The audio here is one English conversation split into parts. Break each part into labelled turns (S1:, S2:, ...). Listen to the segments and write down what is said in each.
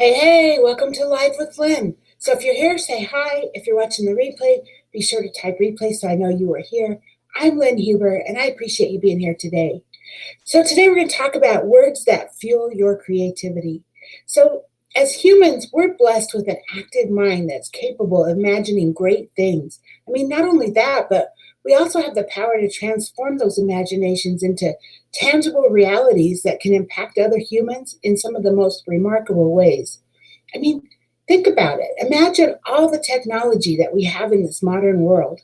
S1: Hey, welcome to Live with Lynn. So if you're here, say hi. If you're watching the replay, be sure to type replay so I know you are here. I'm Lynn Huber, and I appreciate you being here today. So today we're going to talk about words that fuel your creativity. So as humans, we're blessed with an active mind that's capable of imagining great things. I mean, not only that, but we also have the power to transform those imaginations into tangible realities that can impact other humans in some of the most remarkable ways. I mean, think about it. Imagine all the technology that we have in this modern world.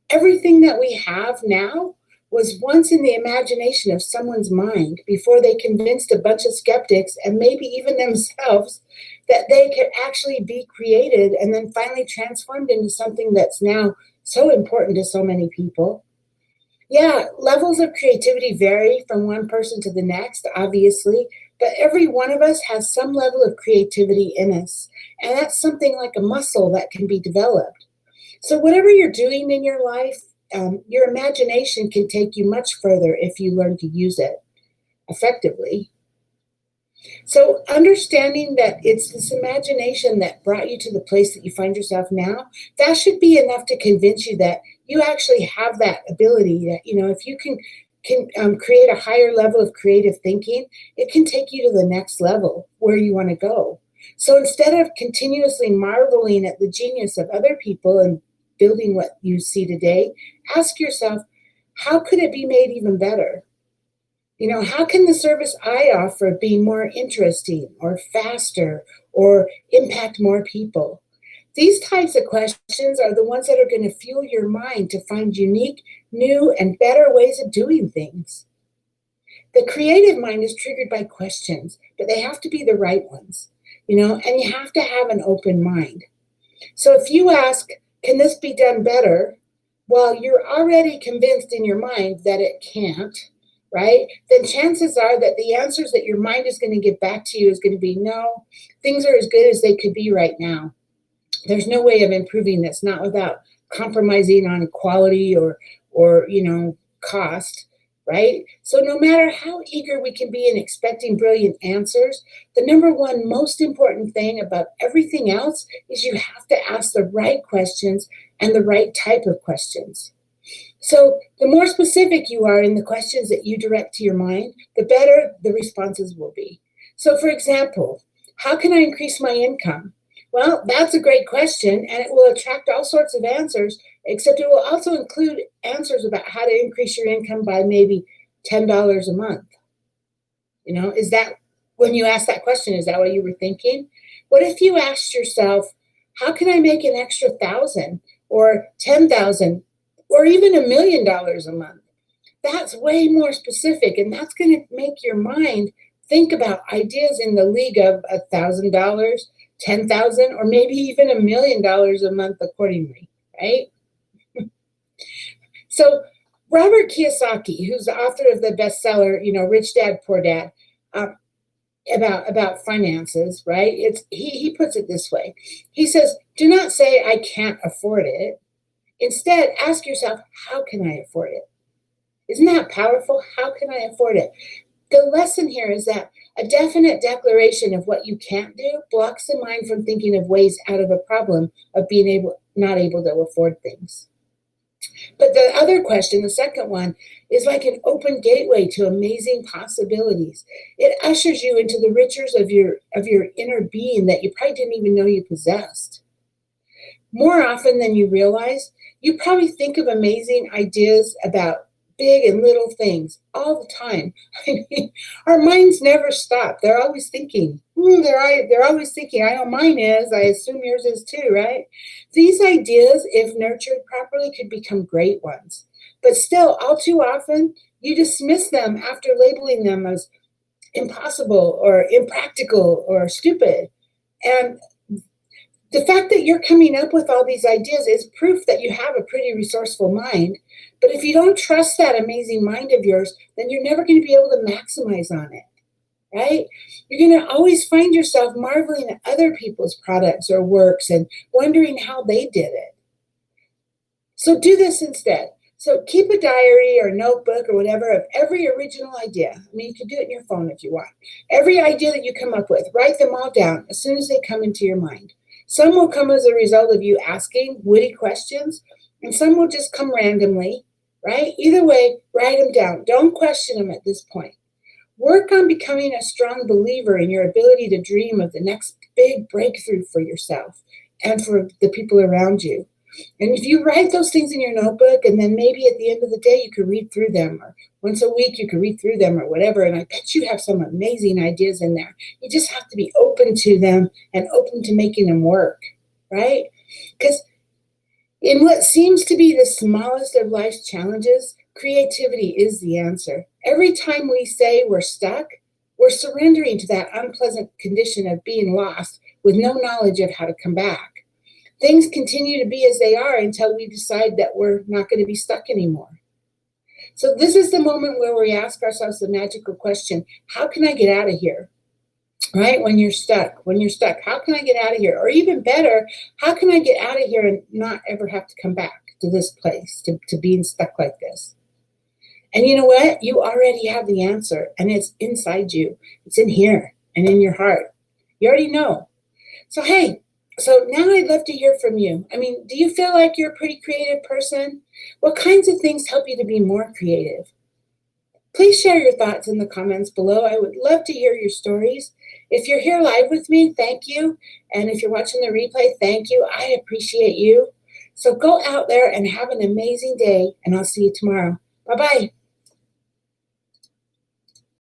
S1: Everything that we have now was once in the imagination of someone's mind before they convinced a bunch of skeptics and maybe even themselves that they could actually be created and then finally transformed into something that's now so important to so many people. Yeah, levels of creativity vary from one person to the next, obviously, but every one of us has some level of creativity in us. And that's something like a muscle that can be developed. So, whatever you're doing in your life, your imagination can take you much further if you learn to use it effectively. So, understanding that it's this imagination that brought you to the place that you find yourself now, that should be enough to convince you that you actually have that ability. That if you can create a higher level of creative thinking, it can take you to the next level where you want to go. So instead of continuously marveling at the genius of other people and building what you see today, ask yourself, how could it be made even better? How can the service I offer be more interesting or faster or impact more people? These types of questions are the ones that are going to fuel your mind to find unique, new, and better ways of doing things. The creative mind is triggered by questions, but they have to be the right ones, and you have to have an open mind. So if you ask, can this be done better? Well, you're already convinced in your mind that it can't, right? Then chances are that the answers that your mind is going to get back to you is going to be no, things are as good as they could be right now. There's no way of improving this, not without compromising on quality or cost, right? So no matter how eager we can be in expecting brilliant answers, the number one most important thing about everything else is you have to ask the right questions and the right type of questions. So the more specific you are in the questions that you direct to your mind, the better the responses will be. So for example, how can I increase my income? Well, that's a great question, and it will attract all sorts of answers, except it will also include answers about how to increase your income by maybe $10 a month. Is that, when you ask that question, is that what you were thinking? What if you asked yourself, how can I make an extra 1,000 or 10,000 or even $1 million a month? That's way more specific, and that's going to make your mind think about ideas in the league of $1,000, 10,000, or maybe even $1 million a month accordingly, right? So Robert Kiyosaki, who's the author of the bestseller, Rich Dad, Poor Dad, um, about finances, right? He puts it this way. He says, do not say I can't afford it. Instead, ask yourself, how can I afford it? Isn't that powerful? How can I afford it? The lesson here is that a definite declaration of what you can't do blocks the mind from thinking of ways out of a problem of being not able to afford things. But the other question, the second one, is like an open gateway to amazing possibilities. It ushers you into the riches of your inner being that you probably didn't even know you possessed. More often than you realize, you probably think of amazing ideas about big and little things all the time. I mean, our minds never stop. They're always thinking. They're always thinking. I know mine is. I assume yours is too, right? These ideas, if nurtured properly, could become great ones. But still, all too often, you dismiss them after labeling them as impossible or impractical or stupid. And the fact that you're coming up with all these ideas is proof that you have a pretty resourceful mind. But if you don't trust that amazing mind of yours, then you're never going to be able to maximize on it, right? You're going to always find yourself marveling at other people's products or works and wondering how they did it. So do this instead. So keep a diary or notebook or whatever of every original idea. I mean, you can do it in your phone if you want. Every idea that you come up with, write them all down as soon as they come into your mind. Some will come as a result of you asking witty questions, and some will just come randomly, right? Either way, write them down. Don't question them at this point. Work on becoming a strong believer in your ability to dream of the next big breakthrough for yourself and for the people around you. And if you write those things in your notebook, and then maybe at the end of the day, you could read through them, or once a week, you could read through them, or whatever. And I bet you have some amazing ideas in there. You just have to be open to them and open to making them work, right? Because in what seems to be the smallest of life's challenges, creativity is the answer. Every time we say we're stuck, we're surrendering to that unpleasant condition of being lost with no knowledge of how to come back. Things continue to be as they are until we decide that we're not going to be stuck anymore. So this is the moment where we ask ourselves the magical question, how can I get out of here? Right? When you're stuck, how can I get out of here? Or even better, how can I get out of here and not ever have to come back to this place, to being stuck like this? And you know what? You already have the answer, and it's inside you. It's in here and in your heart. You already know. So, hey, so now I'd love to hear from you. I mean, do you feel like you're a pretty creative person? What kinds of things help you to be more creative? Please share your thoughts in the comments below. I would love to hear your stories. If you're here live with me, thank you. And if you're watching the replay, thank you. I appreciate you. So go out there and have an amazing day, and I'll see you tomorrow. Bye-bye.